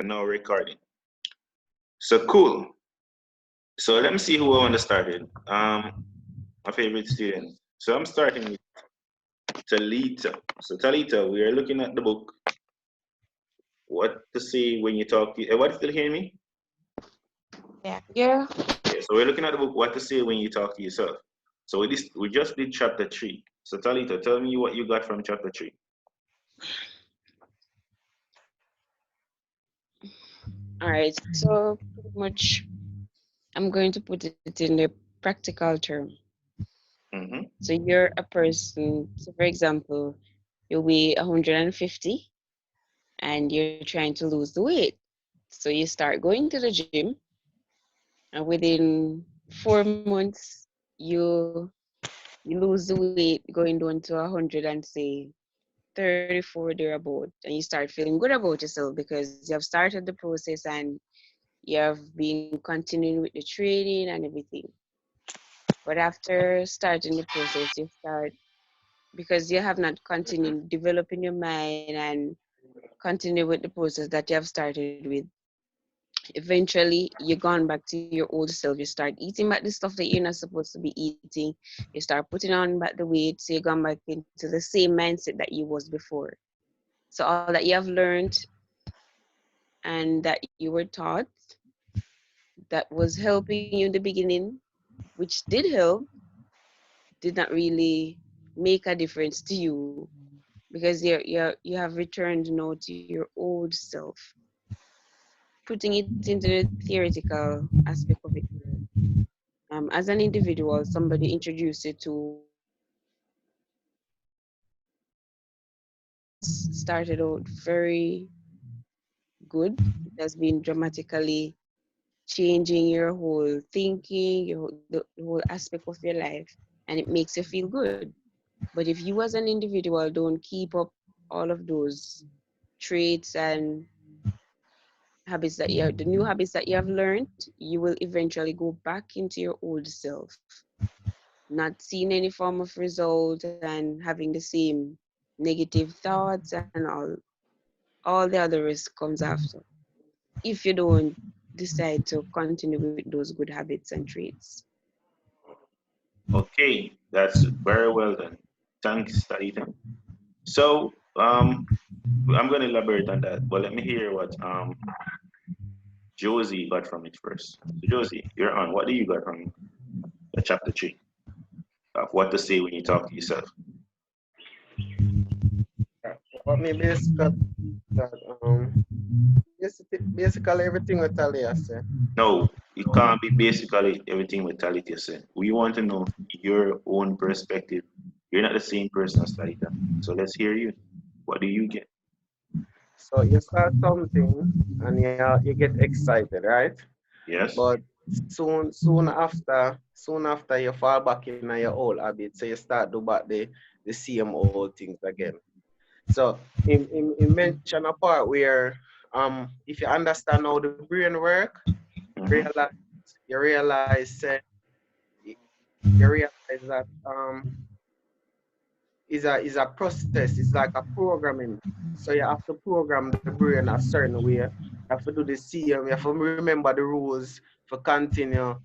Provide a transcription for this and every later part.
We're now recording. So cool. So let me see who I want to start with. My favorite student. So I'm starting with Talita. So Talita, we are looking at the book. What to say when you talk to what still hear me? Yeah. Yeah. Yeah, so we're looking at the book, what to say when you talk to yourself. So we just did chapter 3. So Talita, tell me what you got from chapter 3. All right. So pretty much, I'm going to put it in the practical term. Mm-hmm. So you're a person. So for example, you weigh 150 and you're trying to lose the weight. So you start going to the gym, and within 4 months, you lose the weight going down to 100 and say 34 thereabout, and you start feeling good about yourself because you have started the process and you have been continuing with the training and everything. But after starting the process, you start because you have not continued developing your mind and continue with the process that you have started with. Eventually, you're gone back to your old self. You start eating back the stuff that you're not supposed to be eating. You start putting on back the weight, so you're gone back into the same mindset that you was before. So all that you have learned and that you were taught that was helping you in the beginning, which did help, did not really make a difference to you because you have returned now to your old self. Putting it into the theoretical aspect of it, as an individual, somebody introduced you to started out very good. It has been dramatically changing your whole thinking, the whole aspect of your life, and it makes you feel good. But if you as an individual don't keep up all of those traits and the new habits that you have learned, you will eventually go back into your old self, not seeing any form of result and having the same negative thoughts and all the other risk comes after if you don't decide to continue with those good habits and traits. Okay, that's very well done. Thanks, Talita. So I'm going to elaborate on that, but let me hear what Josie got from it first. So Josie, you're on. What do you got from chapter 3 of what to say when you talk to yourself? What me basically that basically everything what Talia said. No, it can't be basically everything with Talita said. We want to know your own perspective. You're not the same person as Talita. So let's hear you. What do you get? So you start something and you get excited, right? Yes? But soon after you fall back in your old habits, so you start do back the same old things again. So he mentioned a part where if you understand how the brain work, Mm-hmm. realize you realize you realize that is a process. It's like a programming. So you have to program the brain a certain way. You have to do the same. You have to remember the rules for continue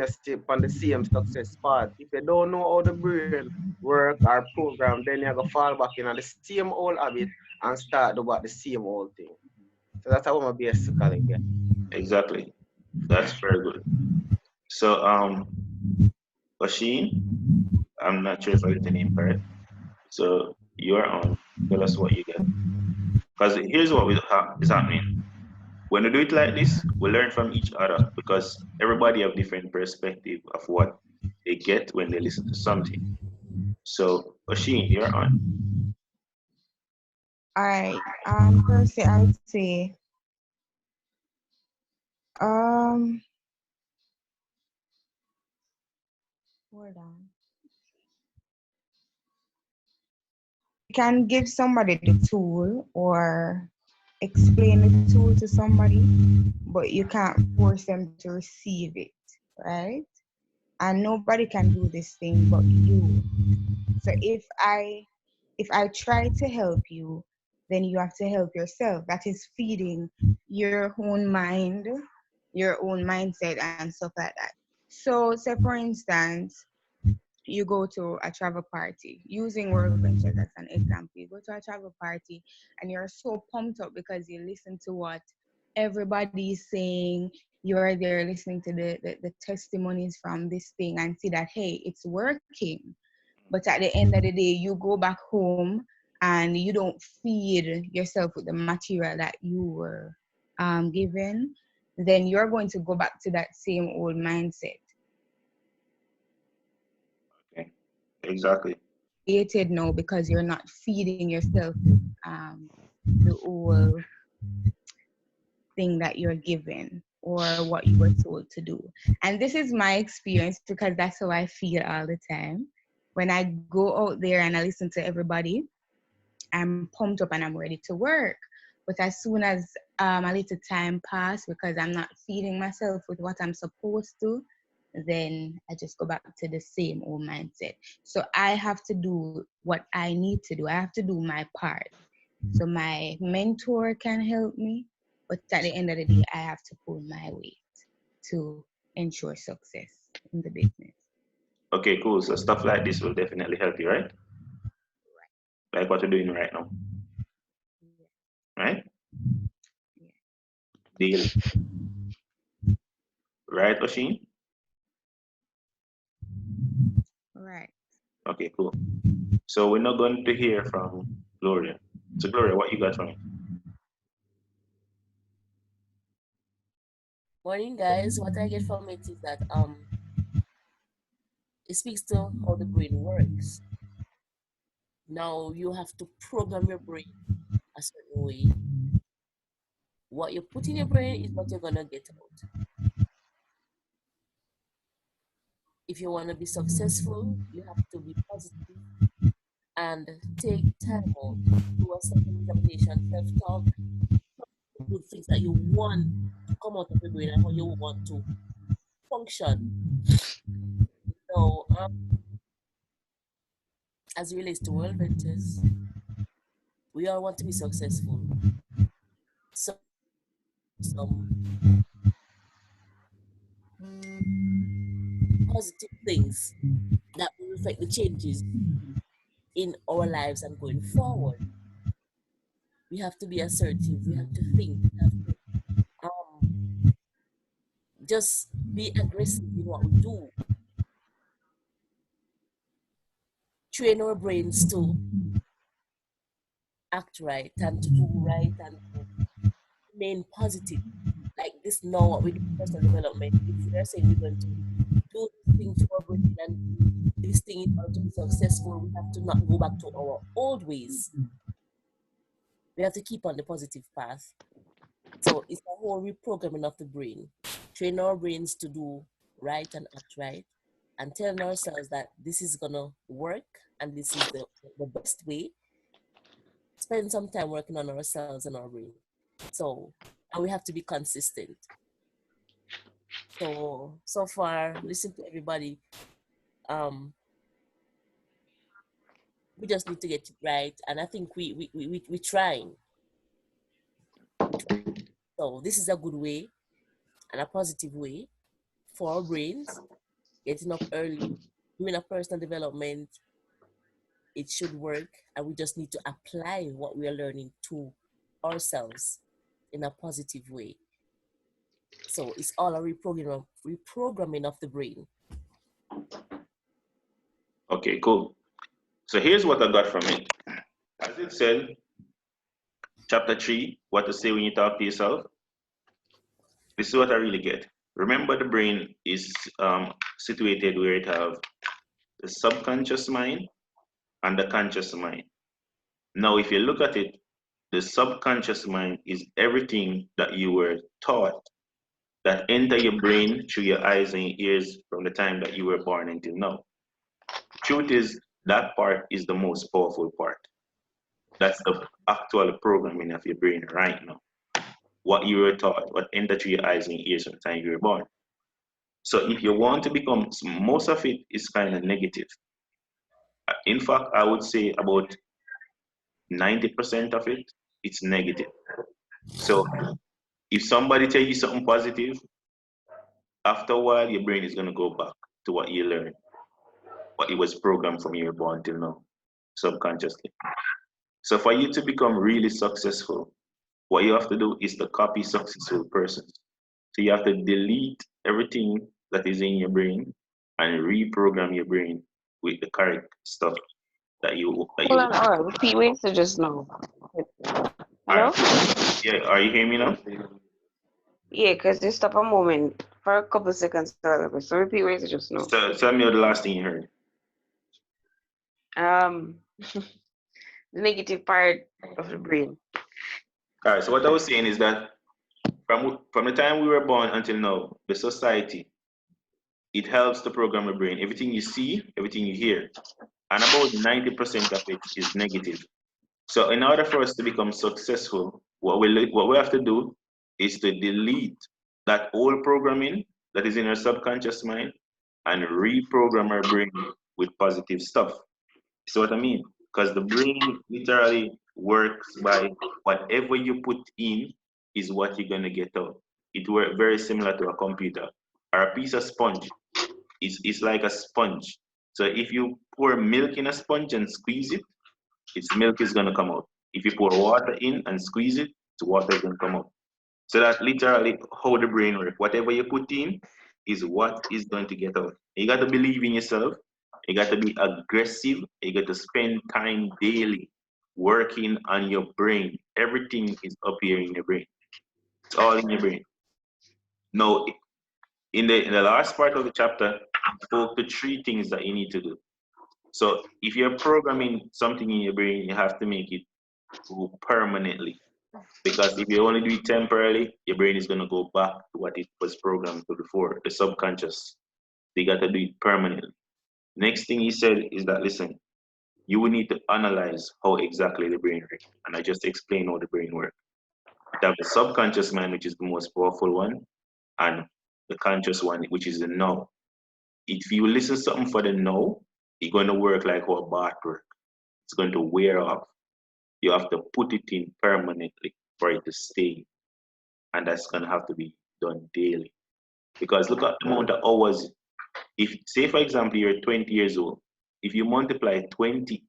step on the same success path. If you don't know how the brain work or program, then you go fall back in the same old habit and start do about the same old thing. So that's how I'm basically get. Exactly. That's very good. So, Oshin, I'm not sure if I get the name correct. So you're on. Tell us what you get. Because here's what is happening. When we do it like this, we learn from each other because everybody have different perspective of what they get when they listen to something. So Oshin, you're on. All right. Firstly, I would say, um, hold on. You can give somebody the tool or explain the tool to somebody, but you can't force them to receive it, right? And nobody can do this thing but you. So if I try to help you, then you have to help yourself. That is feeding your own mind, your own mindset, and stuff like that. So, say for instance, you go to a travel party, using work ventures as an example. You go to a travel party and you're so pumped up because you listen to what everybody is saying. You're there listening to the testimonies from this thing and see that, hey, it's working. But at the end of the day, you go back home and you don't feed yourself with the material that you were given, then you're going to go back to that same old mindset. Okay. Exactly. Created now because you're not feeding yourself the whole thing that you're given or what you were told to do. And this is my experience because that's how I feel all the time. When I go out there and I listen to everybody, I'm pumped up and I'm ready to work. But as soon as a little time pass because I'm not feeding myself with what I'm supposed to, then I just go back to the same old mindset. So I have to do what I need to do. I have to do my part. So my mentor can help me, but at the end of the day, I have to pull my weight to ensure success in the business. Okay, cool. So stuff like this will definitely help you, right? Like what you're doing right now, right? Deal. Right, Oshin? Right. Okay, cool. So we're not going to hear from Gloria. So Gloria, what you got from me? Morning, guys. What I get from it is that it speaks to how the brain works. Now you have to program your brain a certain way. What you put in your brain is what you're gonna get out. If you want to be successful, you have to be positive and take time out, do a self-examination, self-talk, good things that you want to come out of your brain and how you want to function. So, as it relates to World Ventures, we all want to be successful. So, some positive things that will reflect the changes in our lives and going forward. We have to be assertive. We have to think. We have to just be aggressive in what we do. Train our brains to act right and to do right and to remain positive. Like this now what we do in personal development. If we are saying we're going to do this thing to our brain and this thing in order to be successful, we have to not go back to our old ways. We have to keep on the positive path. So it's a whole reprogramming of the brain. Train our brains to do right and act right and telling ourselves that this is gonna work and this is the best way. Spend some time working on ourselves and our brain. So, and we have to be consistent. So far, listen to everybody. We just need to get it right, and I think we're trying. So this is a good way and a positive way for our brains. Getting up early, doing a personal development, it should work, and we just need to apply what we are learning to ourselves in a positive way. So it's all a reprogramming of the brain. Okay, cool. So here's what I got from it. As it said, chapter 3, what to say when you talk to yourself. This is what I really get. Remember, the brain is situated where it have the subconscious mind and the conscious mind. Now, if you look at it, the subconscious mind is everything that you were taught that enter your brain through your eyes and your ears from the time that you were born until now. Truth is, that part is the most powerful part. That's the actual programming of your brain right now. What you were taught, what entered through your eyes and ears from the time you were born. So if you want to become, most of it is kind of negative. In fact, I would say about 90% of it it's negative. So if somebody tell you something positive, after a while your brain is gonna go back to what you learned, what it was programmed from you were born till now, subconsciously. So for you to become really successful, what you have to do is to copy successful persons. So you have to delete everything that is in your brain and reprogram your brain with the correct stuff that Hold you. on, all right. Repeat what you said just now. All Hello? right. Yeah. Are you hearing me now? Yeah, because you stop a moment for a couple seconds. So repeat what you said just now. So tell me the last thing you heard. The negative part of the brain. All right. So what I was saying is that from the time we were born until now, the society, it helps to program your brain. Everything you see, everything you hear, and about 90% of it is negative. So in order for us to become successful, what we have to do is to delete that old programming that is in our subconscious mind and reprogram our brain with positive stuff. See what I mean? Because the brain literally works by whatever you put in is what you're gonna get out. It works very similar to a computer or a piece of sponge. It's like a sponge. So if you pour milk in a sponge and squeeze it, its milk is gonna come out. If you pour water in and squeeze it, the water is gonna come out. So that literally how the brain works. Whatever you put in is what is going to get out. You got to believe in yourself. You got to be aggressive. You got to spend time daily working on your brain. Everything is up here in your brain. It's all in your brain. Now, in the last part of the chapter, it spoke to three things that you need to do. So if you're programming something in your brain, you have to make it go permanently. Because if you only do it temporarily, your brain is going to go back to what it was programmed to before, the subconscious. You got to do it permanently. Next thing he said is that, listen, you will need to analyze how exactly the brain works. And I just explained how the brain works. You have the subconscious mind, which is the most powerful one, and the conscious one, which is the now. If you listen to something for the now, it's going to work like how a bat works. It's going to wear off. You have to put it in permanently for it to stay. And that's going to have to be done daily. Because look at the amount of hours. If, say, for example, you're 20 years old, if you multiply 20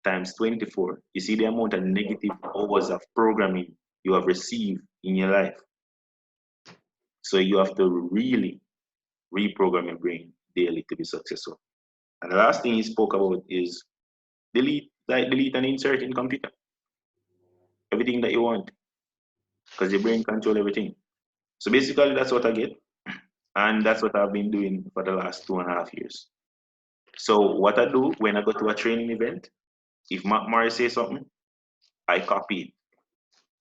times 24, you see the amount of negative hours of programming you have received in your life. So you have to really reprogram your brain daily to be successful. And the last thing he spoke about is delete and insert in computer. Everything that you want. Because your brain control everything. So basically that's what I get. And that's what I've been doing for the last 2.5 years. So what I do when I go to a training event, if Mark Morris says something, I copy it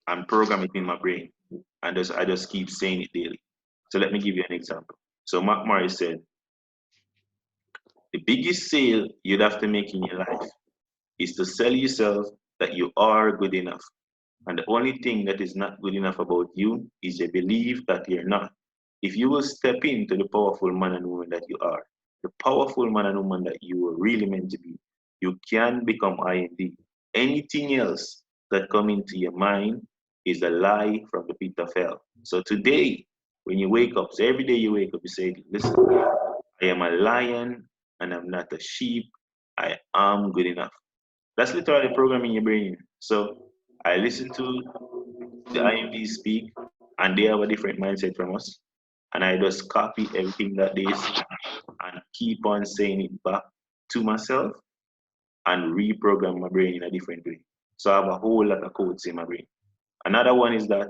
and program it in my brain. And I just keep saying it daily. So let me give you an example. So Mark Morris said, the biggest sale you'd have to make in your life is to sell yourself that you are good enough. And the only thing that is not good enough about you is a belief that you're not. If you will step into the powerful man and woman that you are, the powerful man and woman that you were really meant to be, you can become IND. Anything else that come into your mind is a lie from the pit of hell. So today, when you wake up, so every day you wake up, you say, listen, I am a lion and I'm not a sheep. I am good enough. That's literally programming your brain. So I listen to the IMPs speak, and they have a different mindset from us. And I just copy everything that they say and keep on saying it back to myself and reprogram my brain in a different way. So I have a whole lot of codes in my brain. Another one is that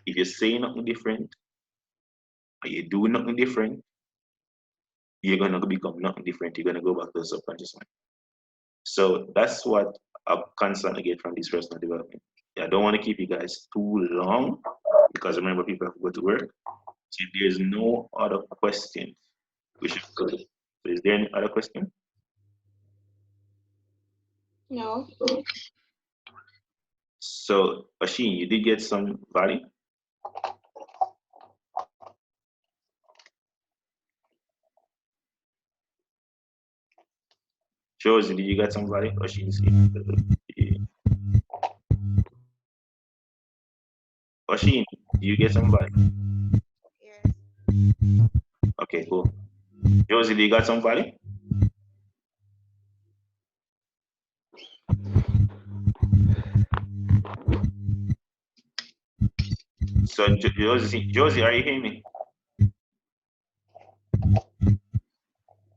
if you say nothing different or you do nothing different, you're gonna become nothing different. You're gonna go back to the subconscious mind. So that's what I constantly get from this personal development. Yeah, I don't want to keep you guys too long because remember people have to go to work. So if there's no other questions, we should go. So is there any other question? No. So Ashin, you did get some value? Josie, did you get some value? Ashin, Machine, do you get some value? Yes. Okay, cool. Josie, do you got some value? So Josie, are you hearing me?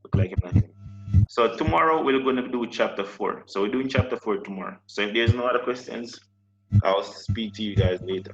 Look like you're not hearing me. So tomorrow we're going to do chapter 4. So we're doing chapter 4 tomorrow. So if there's no other questions, I'll speak to you guys later.